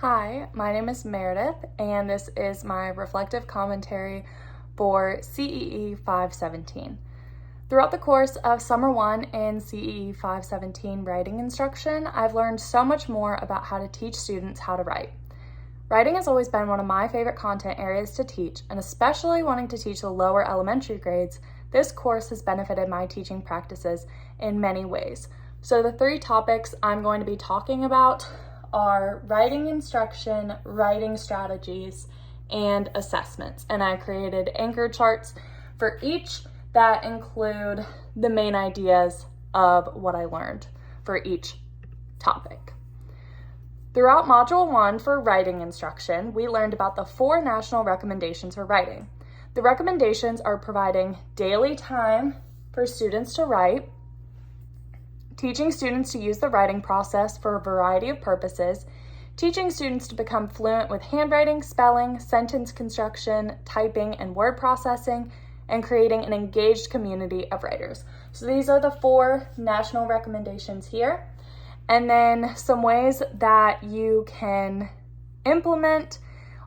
Hi, my name is Meredith, and this is my reflective commentary for CEE 517. Throughout the course of Summer 1 in CEE 517 writing instruction, I've learned so much more about how to teach students how to write. Writing has always been one of my favorite content areas to teach, and especially wanting to teach the lower elementary grades, this course has benefited my teaching practices in many ways. So the three topics I'm going to be talking about are writing instruction, writing strategies, and assessments. And I created anchor charts for each that include the main ideas of what I learned for each topic. Throughout Module 1 for writing instruction, we learned about the 4 national recommendations for writing. The recommendations are providing daily time for students to write, teaching students to use the writing process for a variety of purposes, teaching students to become fluent with handwriting, spelling, sentence construction, typing, and word processing, and creating an engaged community of writers. So these are the 4 national recommendations here. And then some ways that you can implement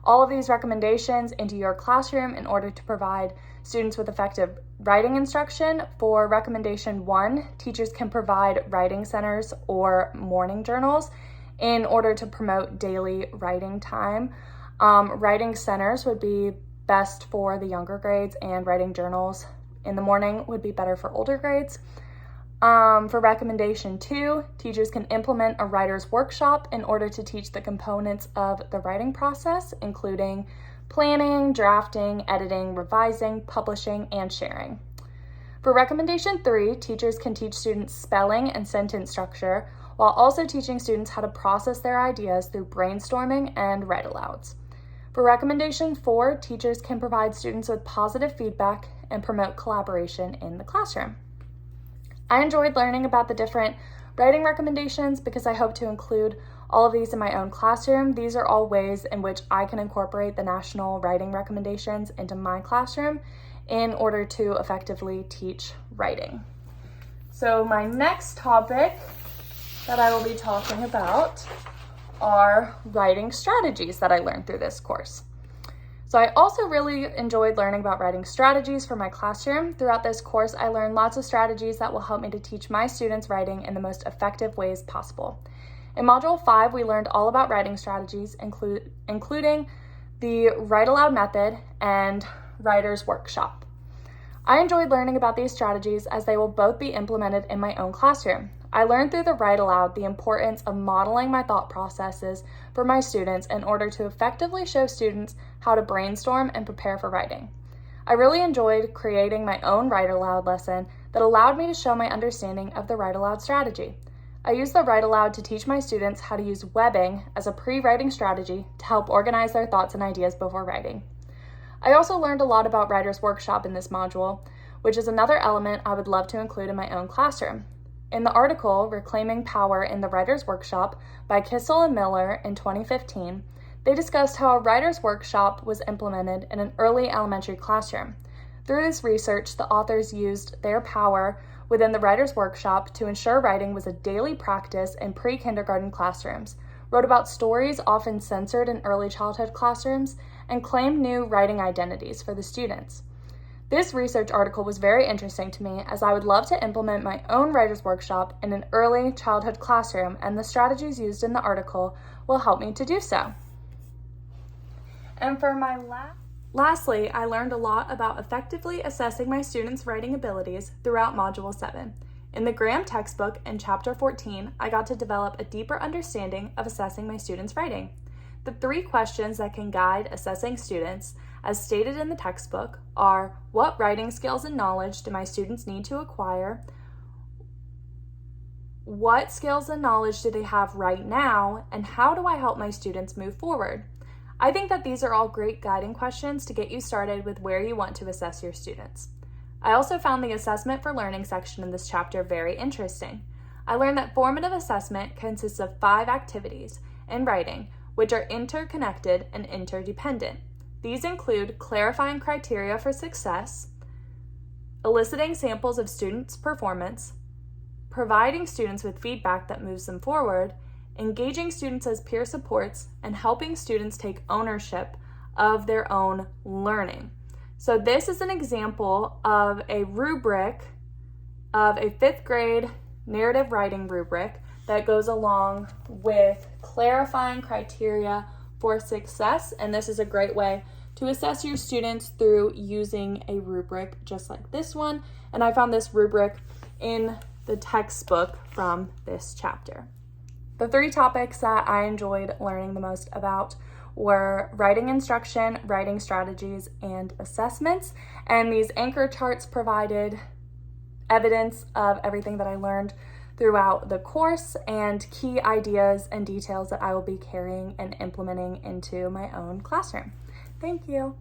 all of these recommendations into your classroom in order to provide students with effective writing instruction. For recommendation 1, teachers can provide writing centers or morning journals in order to promote daily writing time. Writing centers would be best for the younger grades, and writing journals in the morning would be better for older grades. For recommendation 2, teachers can implement a writer's workshop in order to teach the components of the writing process, including planning, drafting, editing, revising, publishing, and sharing. For recommendation 3, teachers can teach students spelling and sentence structure while also teaching students how to process their ideas through brainstorming and write-alouds. For recommendation 4, teachers can provide students with positive feedback and promote collaboration in the classroom. I enjoyed learning about the different writing recommendations because I hope to include all of these in my own classroom. These are all ways in which I can incorporate the national writing recommendations into my classroom in order to effectively teach writing. So my next topic that I will be talking about are writing strategies that I learned through this course. So I also really enjoyed learning about writing strategies for my classroom. Throughout this course, I learned lots of strategies that will help me to teach my students writing in the most effective ways possible. In Module 5, we learned all about writing strategies, including the Write Aloud method and Writer's Workshop. I enjoyed learning about these strategies as they will both be implemented in my own classroom. I learned through the Write Aloud the importance of modeling my thought processes for my students in order to effectively show students how to brainstorm and prepare for writing. I really enjoyed creating my own Write Aloud lesson that allowed me to show my understanding of the Write Aloud strategy. I used the Write Aloud to teach my students how to use webbing as a pre-writing strategy to help organize their thoughts and ideas before writing. I also learned a lot about Writer's Workshop in this module, which is another element I would love to include in my own classroom. In the article, Reclaiming Power in the Writer's Workshop by Kissel and Miller in 2015, they discussed how a writer's workshop was implemented in an early elementary classroom. Through this research, the authors used their power within the writer's workshop to ensure writing was a daily practice in pre-kindergarten classrooms, wrote about stories often censored in early childhood classrooms, and claimed new writing identities for the students. This research article was very interesting to me as I would love to implement my own writer's workshop in an early childhood classroom, and the strategies used in the article will help me to do so. And for my lastly, I learned a lot about effectively assessing my students' writing abilities throughout Module 7. In the Graham textbook in Chapter 14, I got to develop a deeper understanding of assessing my students' writing. The 3 questions that can guide assessing students, as stated in the textbook, are: what writing skills and knowledge do my students need to acquire? What skills and knowledge do they have right now? And how do I help my students move forward? I think that these are all great guiding questions to get you started with where you want to assess your students. I also found the assessment for learning section in this chapter very interesting. I learned that formative assessment consists of 5 activities in writing, which are interconnected and interdependent. These include clarifying criteria for success, eliciting samples of students' performance, providing students with feedback that moves them forward, engaging students as peer supports, and helping students take ownership of their own learning. So this is an example of a rubric of a 5th grade narrative writing rubric that goes along with clarifying criteria for success. And this is a great way to assess your students through using a rubric just like this one. And I found this rubric in the textbook from this chapter. The 3 topics that I enjoyed learning the most about were writing instruction, writing strategies, and assessments. And these anchor charts provided evidence of everything that I learned throughout the course and key ideas and details that I will be carrying and implementing into my own classroom. Thank you.